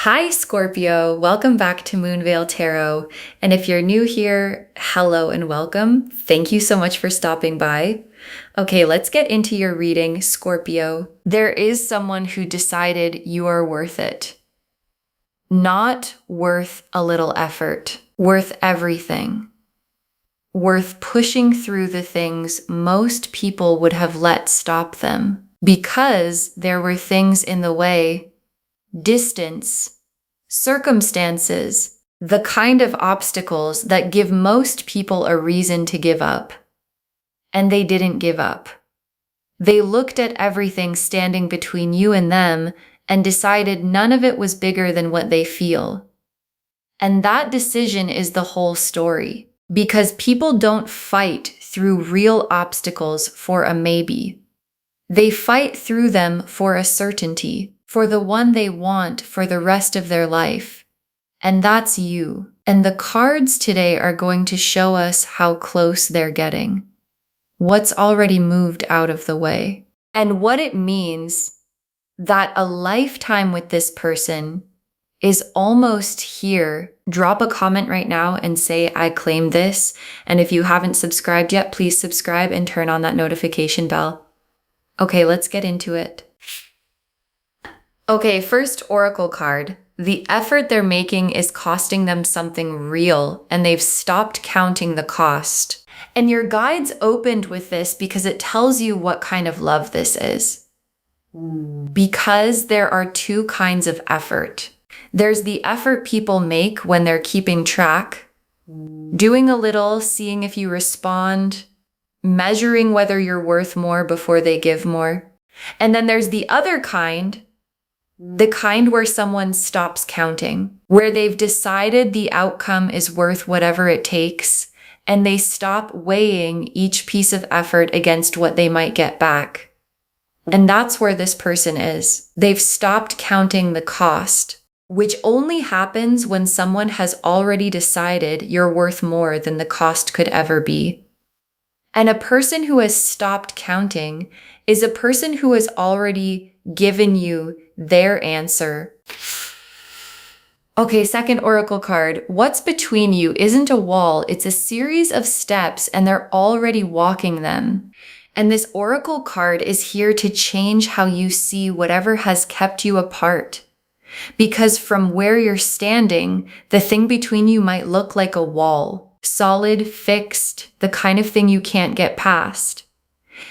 Hi, Scorpio. Welcome back to Moonveil Tarot. And if you're new here, hello and welcome. Thank you so much for stopping by. Okay, let's get into your reading, Scorpio. There is someone who decided you are worth it. Not worth a little effort, worth everything. Worth pushing through the things most people would have let stop them because there were things in the way. Distance, circumstances, the kind of obstacles that give most people a reason to give up. And they didn't give up. They looked at everything standing between you and them and decided none of it was bigger than what they feel. And that decision is the whole story, because people don't fight through real obstacles for a maybe. They fight through them for a certainty. For the one they want for the rest of their life. And that's you. And the cards today are going to show us how close they're getting. What's already moved out of the way. And what it means that a lifetime with this person is almost here. Drop a comment right now and say, I claim this. And if you haven't subscribed yet, please subscribe and turn on that notification bell. Okay, let's get into it. Okay, first oracle card. The effort they're making is costing them something real, and they've stopped counting the cost. And your guides opened with this because it tells you what kind of love this is. Because there are two kinds of effort. There's the effort people make when they're keeping track, doing a little, seeing if you respond, measuring whether you're worth more before they give more. And then there's the other kind, the kind where someone stops counting, where they've decided the outcome is worth whatever it takes, and they stop weighing each piece of effort against what they might get back. And that's where this person is. They've stopped counting the cost, which only happens when someone has already decided you're worth more than the cost could ever be. And a person who has stopped counting is a person who has already given you their answer. Okay, second oracle card. What's between you isn't a wall, it's a series of steps and they're already walking them. And this oracle card is here to change how you see whatever has kept you apart. Because from where you're standing, the thing between you might look like a wall. Solid, fixed, the kind of thing you can't get past.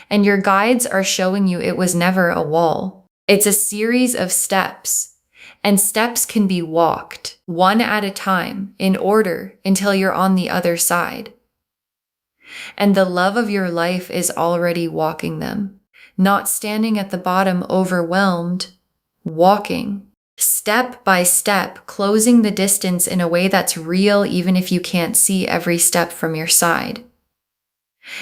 And your guides are showing you it was never a wall. It's a series of steps, and steps can be walked one at a time in order until you're on the other side. And the love of your life is already walking them, not standing at the bottom overwhelmed, walking step by step, closing the distance in a way that's real even if you can't see every step from your side.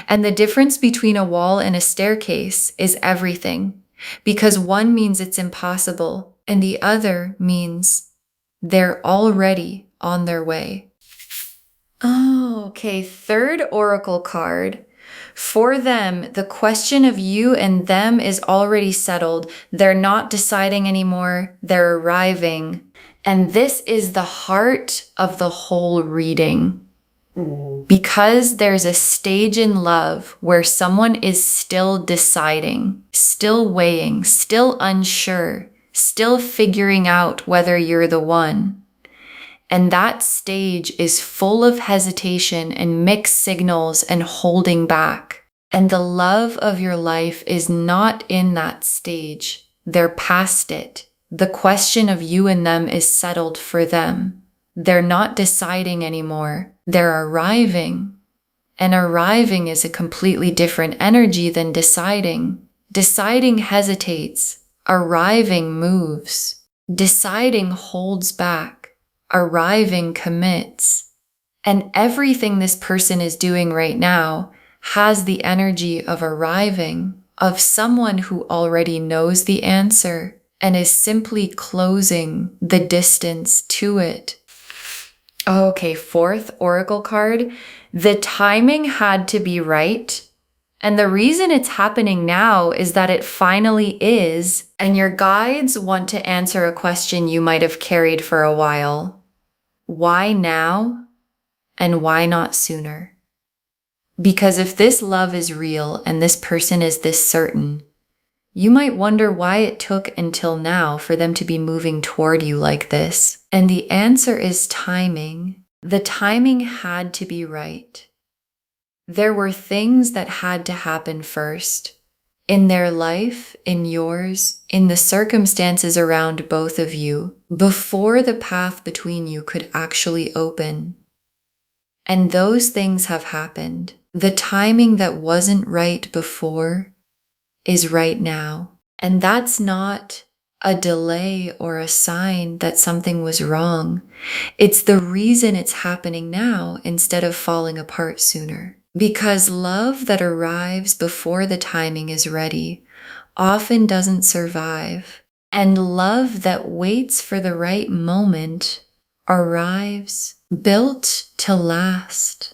And the difference between a wall and a staircase is everything. Because one means it's impossible, and the other means they're already on their way. Oh, okay. Third oracle card. For them, the question of you and them is already settled. They're not deciding anymore. They're arriving. And this is the heart of the whole reading. Because there's a stage in love where someone is still deciding, still weighing, still unsure, still figuring out whether you're the one. And that stage is full of hesitation and mixed signals and holding back. And the love of your life is not in that stage. They're past it. The question of you and them is settled for them. They're not deciding anymore. They're arriving. And arriving is a completely different energy than deciding. Deciding hesitates. Arriving moves. Deciding holds back. Arriving commits. And everything this person is doing right now has the energy of arriving, of someone who already knows the answer and is simply closing the distance to it. Okay, fourth oracle card. The timing had to be right, And the reason it's happening now is that it finally is, and your guides want to answer a question you might have carried for a while. Why now? And why not sooner? Because if this love is real and this person is this certain, you might wonder why it took until now for them to be moving toward you like this. And the answer is timing. The timing had to be right. There were things that had to happen first. In their life, in yours, in the circumstances around both of you, before the path between you could actually open. And those things have happened. The timing that wasn't right before is right now. And that's not a delay or a sign that something was wrong. It's the reason it's happening now instead of falling apart sooner. Because love that arrives before the timing is ready often doesn't survive. And love that waits for the right moment arrives built to last.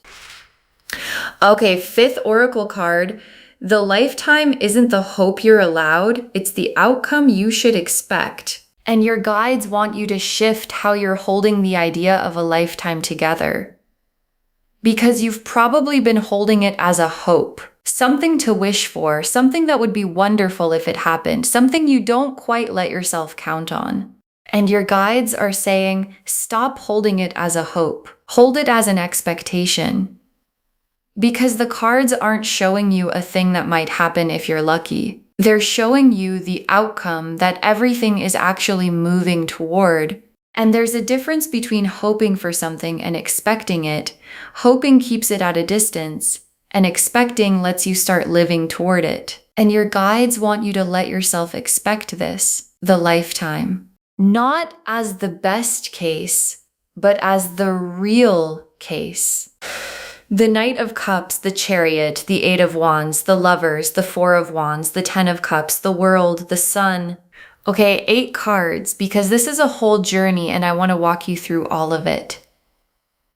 Okay, fifth oracle card. The lifetime isn't the hope you're allowed, it's the outcome you should expect. And your guides want you to shift how you're holding the idea of a lifetime together. Because you've probably been holding it as a hope, something to wish for, something that would be wonderful if it happened, something you don't quite let yourself count on. And your guides are saying, stop holding it as a hope. Hold it as an expectation. Because the cards aren't showing you a thing that might happen if you're lucky. They're showing you the outcome that everything is actually moving toward. And there's a difference between hoping for something and expecting it. Hoping keeps it at a distance, and expecting lets you start living toward it. And your guides want you to let yourself expect this, the lifetime. Not as the best case, but as the real case. The Knight of Cups, the Chariot, the Eight of Wands, the Lovers, the Four of Wands, the Ten of Cups, the World, the Sun. Okay, 8 cards, because this is a whole journey and I want to walk you through all of it.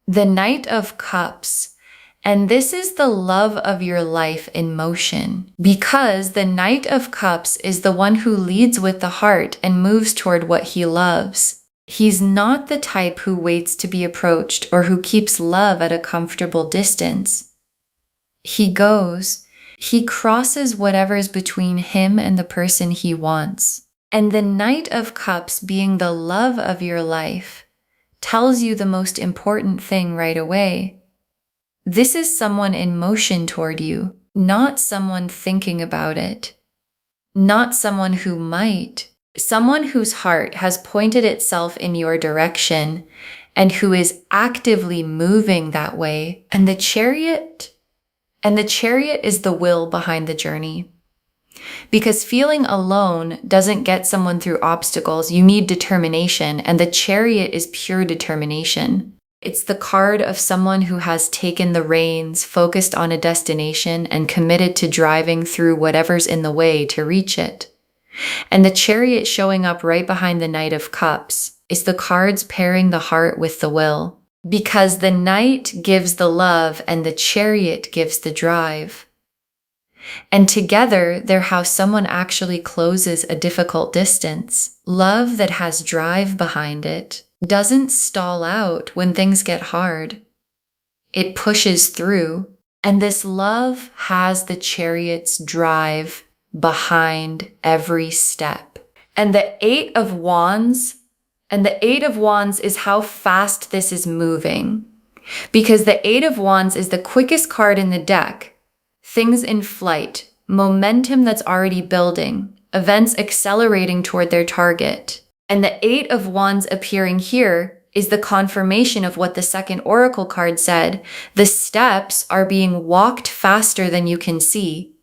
The Knight of Cups, and this is the love of your life in motion, because the Knight of Cups is the one who leads with the heart and moves toward what he loves. He's not the type who waits to be approached or who keeps love at a comfortable distance. He goes, he crosses whatever's between him and the person he wants. And the Knight of Cups, being the love of your life, tells you the most important thing right away. This is someone in motion toward you, not someone thinking about it, not someone who might, someone whose heart has pointed itself in your direction and who is actively moving that way. And the Chariot is the will behind the journey. Because feeling alone doesn't get someone through obstacles. You need determination, and the Chariot is pure determination. It's the card of someone who has taken the reins, focused on a destination, and committed to driving through whatever's in the way to reach it. And the Chariot showing up right behind the Knight of Cups is the cards pairing the heart with the will. Because the Knight gives the love and the Chariot gives the drive. And together, they're how someone actually closes a difficult distance. Love that has drive behind it doesn't stall out when things get hard. It pushes through. And this love has the Chariot's drive behind every step. And the Eight of Wands, is how fast this is moving. Because the Eight of Wands is the quickest card in the deck. Things in flight, momentum that's already building, events accelerating toward their target. And the Eight of Wands appearing here is the confirmation of what the second oracle card said. The steps are being walked faster than you can see.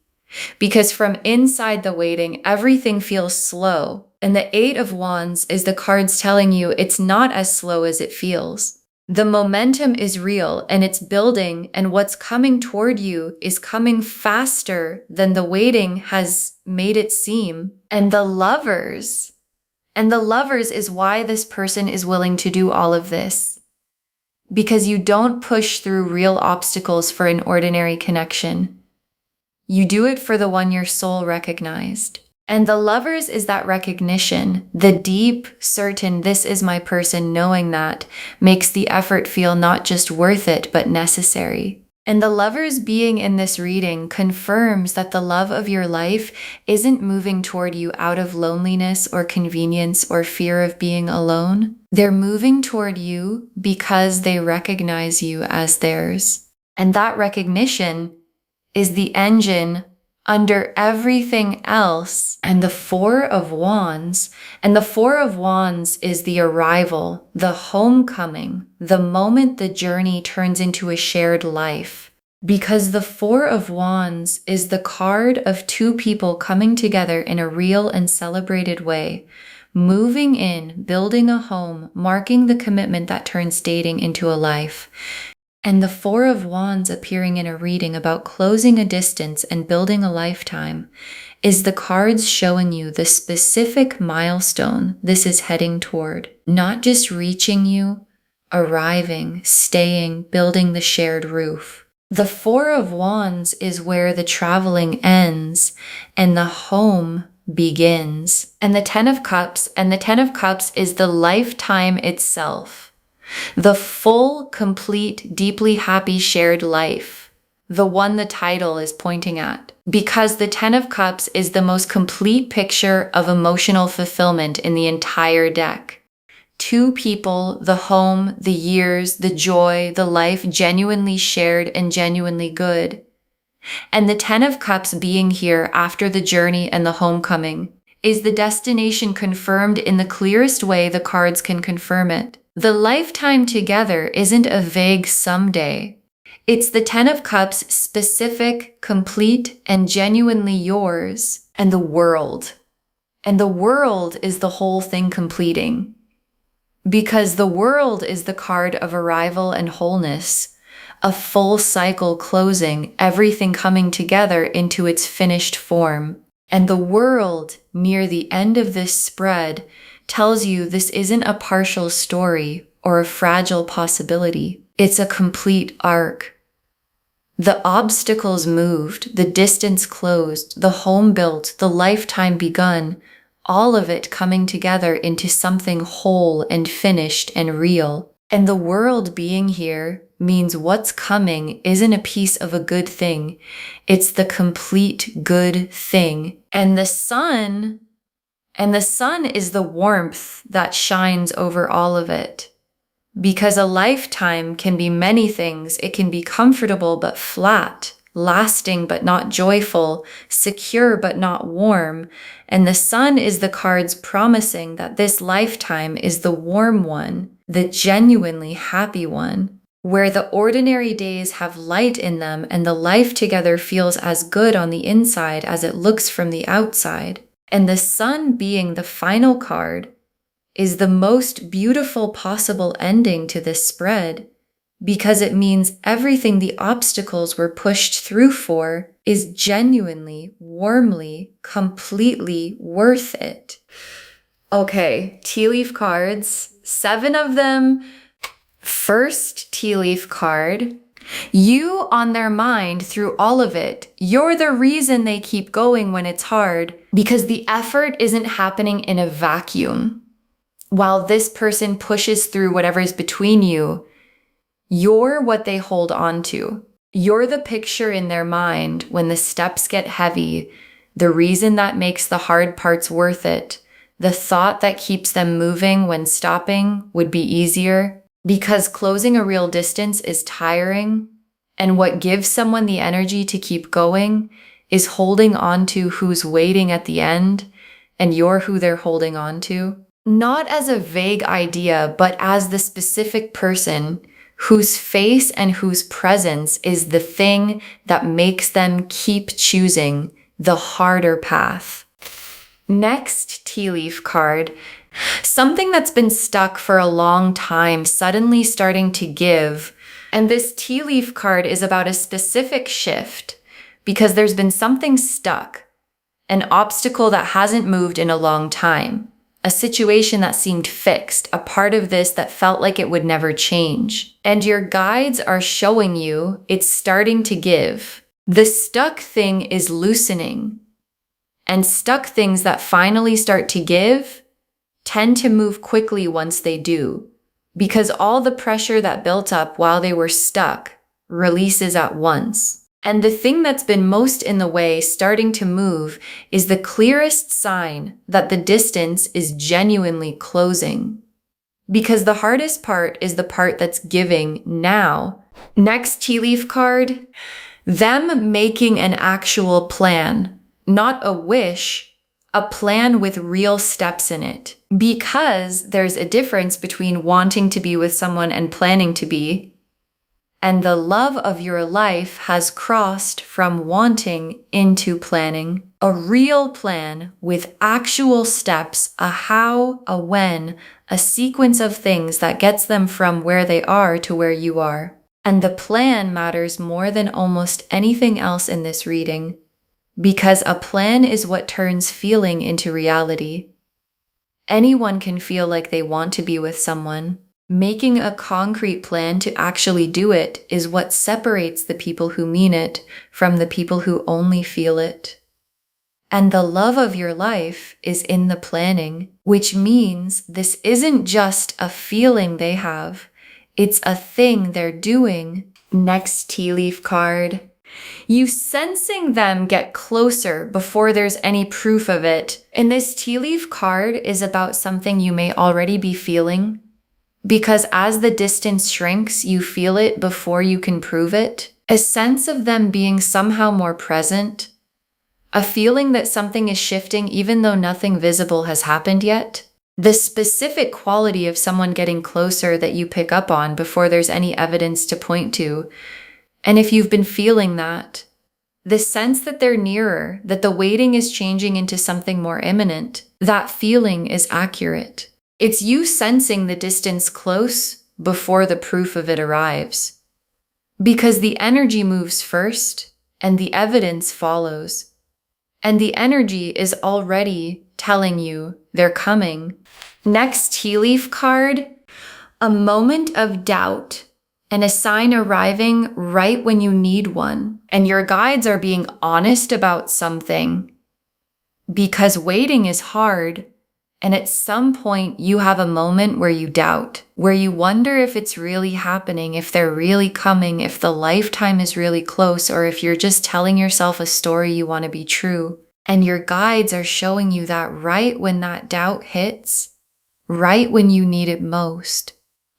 Because from inside the waiting, everything feels slow. And the Eight of Wands is the cards telling you it's not as slow as it feels. The momentum is real and it's building, and what's coming toward you is coming faster than the waiting has made it seem. And the Lovers is why this person is willing to do all of this. Because you don't push through real obstacles for an ordinary connection. You do it for the one your soul recognized. And the Lovers is that recognition, the deep, certain, this is my person, knowing that makes the effort feel not just worth it, but necessary. And the Lovers being in this reading confirms that the love of your life isn't moving toward you out of loneliness or convenience or fear of being alone. They're moving toward you because they recognize you as theirs. And that recognition is the engine under everything else. And the Four of Wands, and the Four of Wands is the arrival, the homecoming, the moment the journey turns into a shared life. Because the Four of Wands is the card of two people coming together in a real and celebrated way, moving in, building a home, marking the commitment that turns dating into a life. And the Four of Wands appearing in a reading about closing a distance and building a lifetime is the cards showing you the specific milestone this is heading toward. Not just reaching you, arriving, staying, building the shared roof. The Four of Wands is where the traveling ends and the home begins. And the Ten of Cups, is the lifetime itself. The full, complete, deeply happy shared life, the one the title is pointing at. Because the Ten of Cups is the most complete picture of emotional fulfillment in the entire deck. Two people, the home, the years, the joy, the life genuinely shared and genuinely good. And the Ten of Cups being here after the journey and the homecoming is the destination confirmed in the clearest way the cards can confirm it. The lifetime together isn't a vague someday. It's the Ten of Cups, specific, complete, and genuinely yours, and the world. And the world is the whole thing completing. Because the world is the card of arrival and wholeness, a full cycle closing, everything coming together into its finished form. And the world, near the end of this spread, tells you this isn't a partial story or a fragile possibility. It's a complete arc. The obstacles moved, the distance closed, the home built, the lifetime begun, all of it coming together into something whole and finished and real. And the world being here means what's coming isn't a piece of a good thing. It's the complete good thing. And the sun is the warmth that shines over all of it. Because a lifetime can be many things. It can be comfortable but flat, lasting but not joyful, secure but not warm. And the sun is the cards promising that this lifetime is the warm one, the genuinely happy one, where the ordinary days have light in them and the life together feels as good on the inside as it looks from the outside. And the sun being the final card is the most beautiful possible ending to this spread, because it means everything the obstacles were pushed through for is genuinely, warmly, completely worth it. Okay, tea leaf cards, 7 of them. First tea leaf card. You on their mind through all of it. You're the reason they keep going when it's hard, because the effort isn't happening in a vacuum. While this person pushes through whatever's between you, you're what they hold on to. You're the picture in their mind when the steps get heavy, the reason that makes the hard parts worth it, the thought that keeps them moving when stopping would be easier. Because closing a real distance is tiring, and what gives someone the energy to keep going is holding on to who's waiting at the end, and you're who they're holding on to. Not as a vague idea, but as the specific person whose face and whose presence is the thing that makes them keep choosing the harder path. Next tea leaf card. Something that's been stuck for a long time suddenly starting to give. And this tea leaf card is about a specific shift because there's been something stuck, an obstacle that hasn't moved in a long time, a situation that seemed fixed, a part of this that felt like it would never change. And your guides are showing you it's starting to give. The stuck thing is loosening, and stuck things that finally start to give tend to move quickly once they do, because all the pressure that built up while they were stuck releases at once. And the thing that's been most in the way starting to move is the clearest sign that the distance is genuinely closing. Because the hardest part is the part that's giving now. Next tea leaf card, them making an actual plan, not a wish, a plan with real steps in it. Because there's a difference between wanting to be with someone and planning to be. And the love of your life has crossed from wanting into planning. A real plan with actual steps, a how, a when, a sequence of things that gets them from where they are to where you are. And the plan matters more than almost anything else in this reading, because a plan is what turns feeling into reality. Anyone can feel like they want to be with someone. Making a concrete plan to actually do it is what separates the people who mean it from the people who only feel it. And the love of your life is in the planning, which means this isn't just a feeling they have, it's a thing they're doing. Next tea leaf card. You sensing them get closer before there's any proof of it. And this tea leaf card is about something you may already be feeling. Because as the distance shrinks, you feel it before you can prove it. A sense of them being somehow more present. A feeling that something is shifting even though nothing visible has happened yet. The specific quality of someone getting closer that you pick up on before there's any evidence to point to. And if you've been feeling that, the sense that they're nearer, that the waiting is changing into something more imminent, that feeling is accurate. It's you sensing the distance close before the proof of it arrives. Because the energy moves first and the evidence follows. And the energy is already telling you they're coming. Next tea leaf card, a moment of doubt and a sign arriving right when you need one. And your guides are being honest about something. Because waiting is hard. And at some point, you have a moment where you doubt, where you wonder if it's really happening, if they're really coming, if the lifetime is really close, or if you're just telling yourself a story you want to be true. And your guides are showing you that right when that doubt hits, right when you need it most,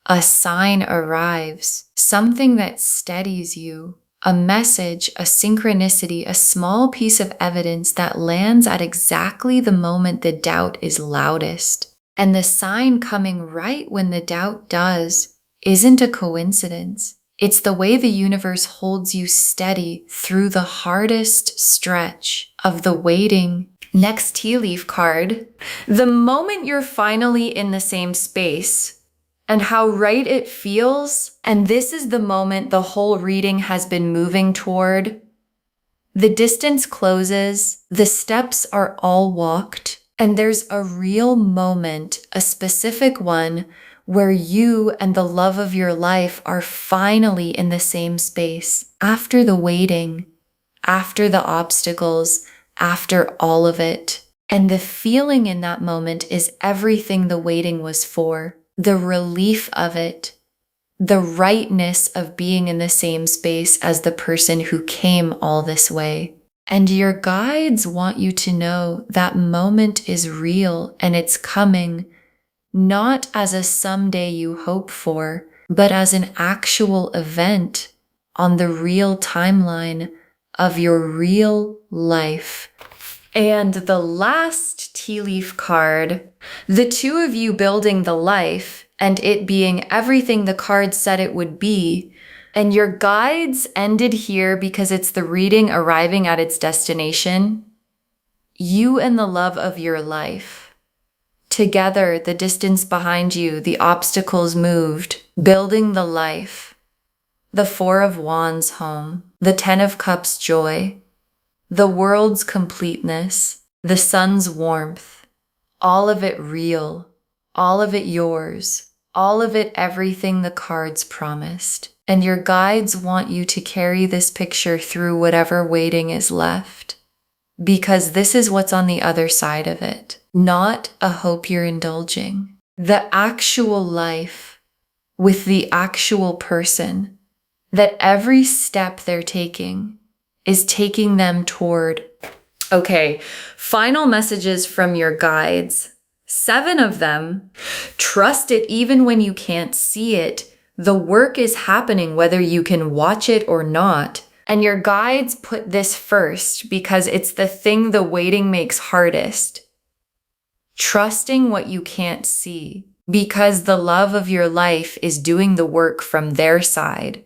a sign arrives, something that steadies you. A message, a synchronicity, a small piece of evidence that lands at exactly the moment the doubt is loudest. And the sign coming right when the doubt does isn't a coincidence. It's the way the universe holds you steady through the hardest stretch of the waiting. Next tea leaf card. The moment you're finally in the same space, and how right it feels, and this is the moment the whole reading has been moving toward. The distance closes, the steps are all walked, and there's a real moment, a specific one, where you and the love of your life are finally in the same space, after the waiting, after the obstacles, after all of it. And the feeling in that moment is everything the waiting was for. The relief of it, the rightness of being in the same space as the person who came all this way. And your guides want you to know that moment is real and it's coming, not as a someday you hope for, but as an actual event on the real timeline of your real life. And the last tea leaf card, the two of you building the life and it being everything the card said it would be. And your guides ended here because it's the reading arriving at its destination. You and the love of your life. Together, the distance behind you, the obstacles moved, building the life. The Four of Wands home, the Ten of Cups joy. The world's completeness, the sun's warmth, all of it real, all of it yours, All of it, everything the cards promised. And your guides want you to carry this picture through whatever waiting is left. Because this is what's on the other side of it. Not a hope you're indulging. The actual life with the actual person. That every step they're taking is taking them toward. Okay, final messages from your guides. 7 of them. Trust it even when you can't see it. The work is happening whether you can watch it or not. And your guides put this first because it's the thing the waiting makes hardest. Trusting what you can't see because the love of your life is doing the work from their side.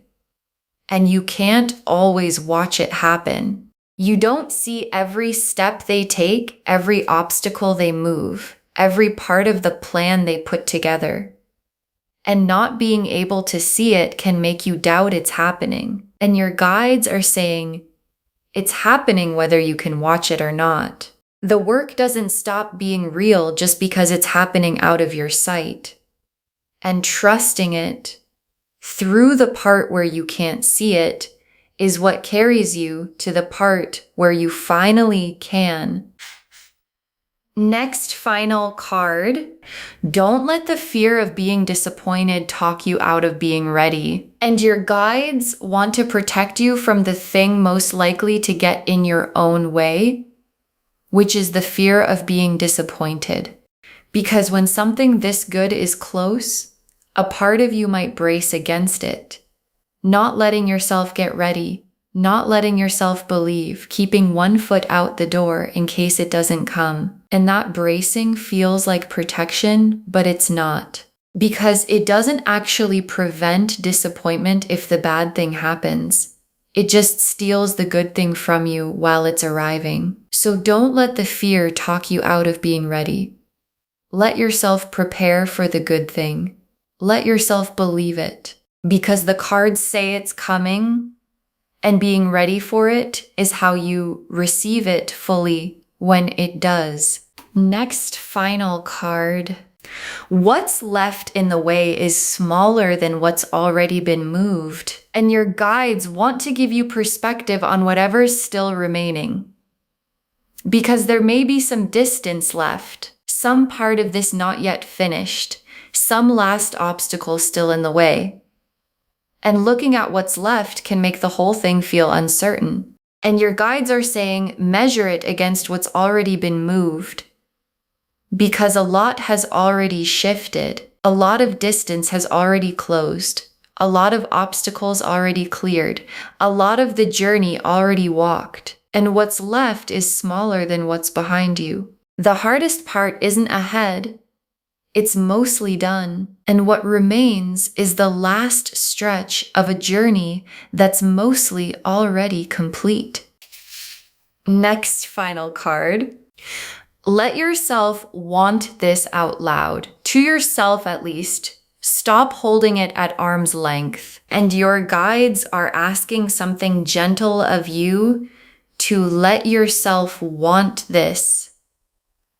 And you can't always watch it happen. You don't see every step they take, every obstacle they move, every part of the plan they put together. And not being able to see it can make you doubt it's happening. And your guides are saying, it's happening whether you can watch it or not. The work doesn't stop being real just because it's happening out of your sight. And trusting it through the part where you can't see it is what carries you to the part where you finally can. Next final card. Don't let the fear of being disappointed talk you out of being ready. And your guides want to protect you from the thing most likely to get in your own way, which is the fear of being disappointed. Because when something this good is close, a part of you might brace against it, not letting yourself get ready, not letting yourself believe, keeping one foot out the door in case it doesn't come. And that bracing feels like protection, but it's not. Because it doesn't actually prevent disappointment if the bad thing happens. It just steals the good thing from you while it's arriving. So don't let the fear talk you out of being ready. Let yourself prepare for the good thing. Let yourself believe it. Because the cards say it's coming, and being ready for it is how you receive it fully when it does. Next final card. What's left in the way is smaller than what's already been moved. And your guides want to give you perspective on whatever's still remaining. Because there may be some distance left, some part of this not yet finished, some last obstacle still in the way. And looking at what's left can make the whole thing feel uncertain. And your guides are saying, measure it against what's already been moved. Because a lot has already shifted. A lot of distance has already closed. A lot of obstacles already cleared. A lot of the journey already walked. And what's left is smaller than what's behind you. The hardest part isn't ahead. It's mostly done. And what remains is the last stretch of a journey that's mostly already complete. Next final card. Let yourself want this out loud. To yourself at least. Stop holding it at arm's length. And your guides are asking something gentle of you to let yourself want this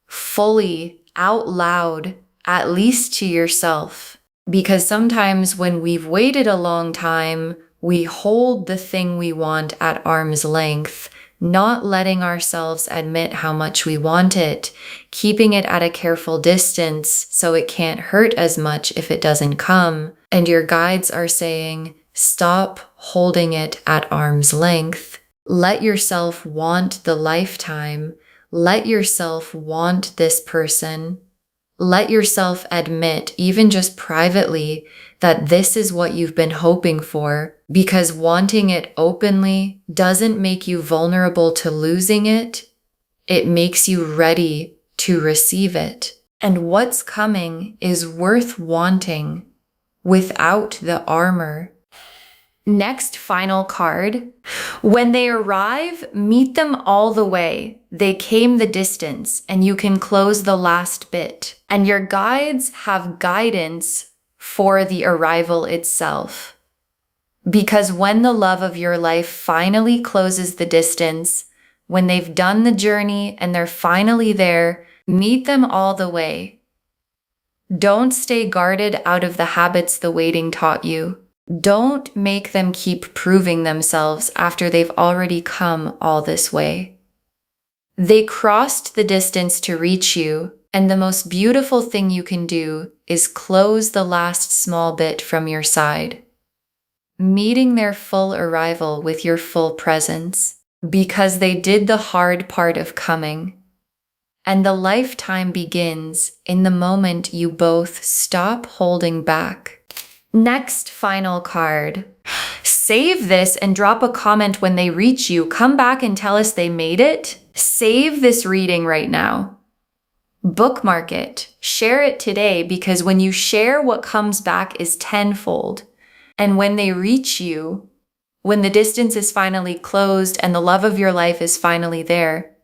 fully out loud. At least to yourself. Because sometimes when we've waited a long time, we hold the thing we want at arm's length, not letting ourselves admit how much we want it, keeping it at a careful distance so it can't hurt as much if it doesn't come. And your guides are saying, stop holding it at arm's length. Let yourself want the lifetime. Let yourself want this person. Let yourself admit, even just privately, that this is what you've been hoping for, because wanting it openly doesn't make you vulnerable to losing it. It makes you ready to receive it. And what's coming is worth wanting without the armor. Next final card. When they arrive, meet them all the way. They came the distance, and you can close the last bit. And your guides have guidance for the arrival itself. Because when the love of your life finally closes the distance, when they've done the journey and they're finally there, meet them all the way. Don't stay guarded out of the habits the waiting taught you. Don't make them keep proving themselves after they've already come all this way. They crossed the distance to reach you, and the most beautiful thing you can do is close the last small bit from your side, meeting their full arrival with your full presence, because they did the hard part of coming. And the lifetime begins in the moment you both stop holding back. Next, final card. Save this and drop a comment when they reach you. Come back and tell us they made it. Save this reading right now. Bookmark it. Share it today, because when you share, what comes back is tenfold. And when they reach you, when the distance is finally closed and the love of your life is finally there,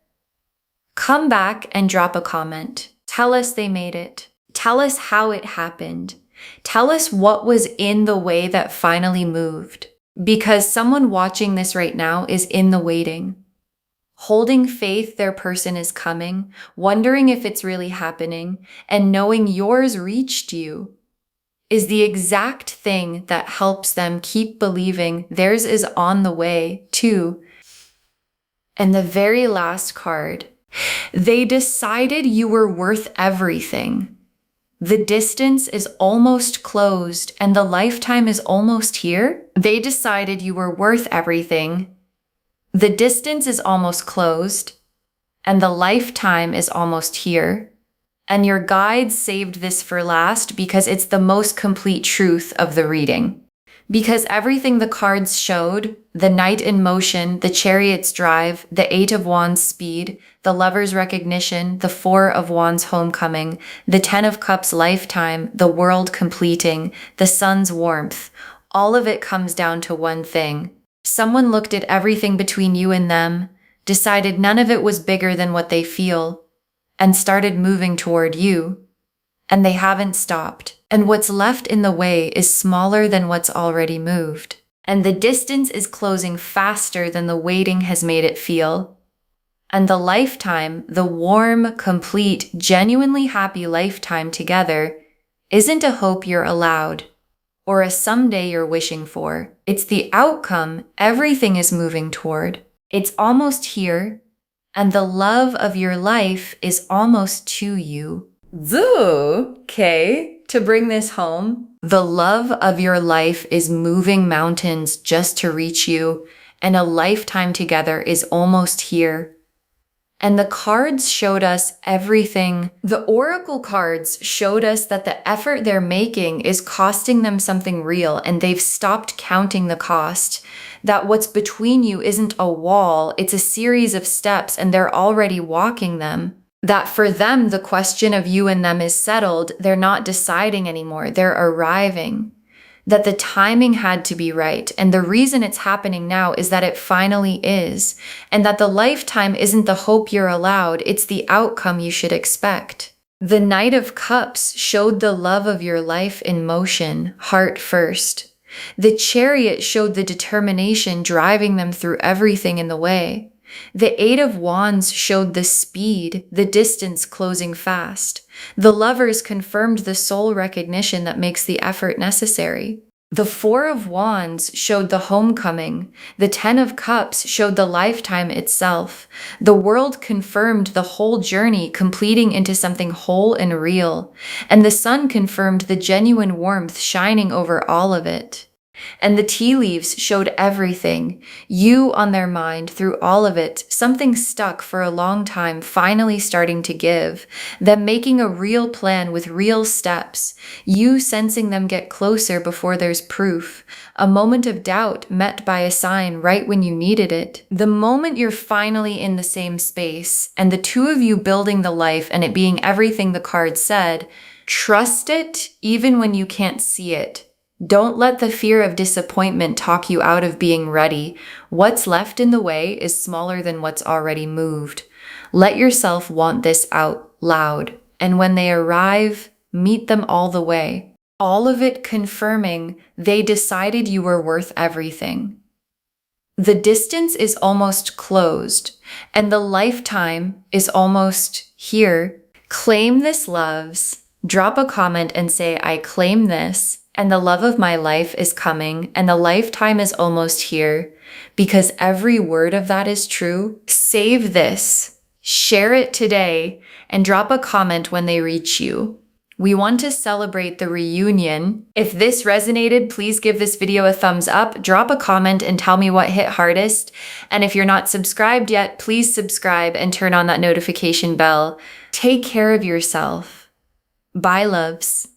come back and drop a comment. Tell us they made it. Tell us how it happened. Tell us what was in the way that finally moved. Because someone watching this right now is in the waiting, holding faith their person is coming, wondering if it's really happening, and knowing yours reached you is the exact thing that helps them keep believing theirs is on the way too. And the very last card, they decided you were worth everything. The distance is almost closed and the lifetime is almost here. They decided you were worth everything. The distance is almost closed and the lifetime is almost here. And your guides saved this for last because it's the most complete truth of the reading. Because everything the cards showed, the Knight in motion, the Chariot's drive, the Eight of Wands speed, the Lover's recognition, the Four of Wands homecoming, the Ten of Cups lifetime, the world completing, the sun's warmth, all of it comes down to one thing. Someone looked at everything between you and them, decided none of it was bigger than what they feel, and started moving toward you. And they haven't stopped. And what's left in the way is smaller than what's already moved. And the distance is closing faster than the waiting has made it feel. And the lifetime, the warm, complete, genuinely happy lifetime together, isn't a hope you're allowed or a someday you're wishing for. It's the outcome everything is moving toward. It's almost here, and the love of your life is almost to you. Okay, to bring this home, the love of your life is moving mountains just to reach you, and a lifetime together is almost here. And the cards showed us everything. The oracle cards showed us that the effort they're making is costing them something real, and they've stopped counting the cost. That what's between you isn't a wall, it's a series of steps, and they're already walking them. That for them, the question of you and them is settled. They're not deciding anymore. They're arriving. That the timing had to be right. And the reason it's happening now is that it finally is. And that the lifetime isn't the hope you're allowed. It's the outcome you should expect. The Knight of Cups showed the love of your life in motion, heart first. The Chariot showed the determination driving them through everything in the way. The Eight of Wands showed the speed, the distance closing fast. The Lovers confirmed the soul recognition that makes the effort necessary. The Four of Wands showed the homecoming. The Ten of Cups showed the lifetime itself. The world confirmed the whole journey completing into something whole and real. And the sun confirmed the genuine warmth shining over all of it. And the tea leaves showed everything, you on their mind through all of it, something stuck for a long time finally starting to give, them making a real plan with real steps, you sensing them get closer before there's proof, a moment of doubt met by a sign right when you needed it. The moment you're finally in the same space, and the two of you building the life and it being everything the card said, trust it even when you can't see it. Don't let the fear of disappointment talk you out of being ready. What's left in the way is smaller than what's already moved. Let yourself want this out loud. And when they arrive, meet them all the way. All of it confirming they decided you were worth everything. The distance is almost closed, and the lifetime is almost here. Claim this, loves. Drop a comment and say, I claim this, and the love of my life is coming, and the lifetime is almost here, because every word of that is true. Save this, share it today, and drop a comment when they reach you. We want to celebrate the reunion. If this resonated, please give this video a thumbs up, drop a comment, and tell me what hit hardest. And if you're not subscribed yet, please subscribe and turn on that notification bell. Take care of yourself. Bye, loves.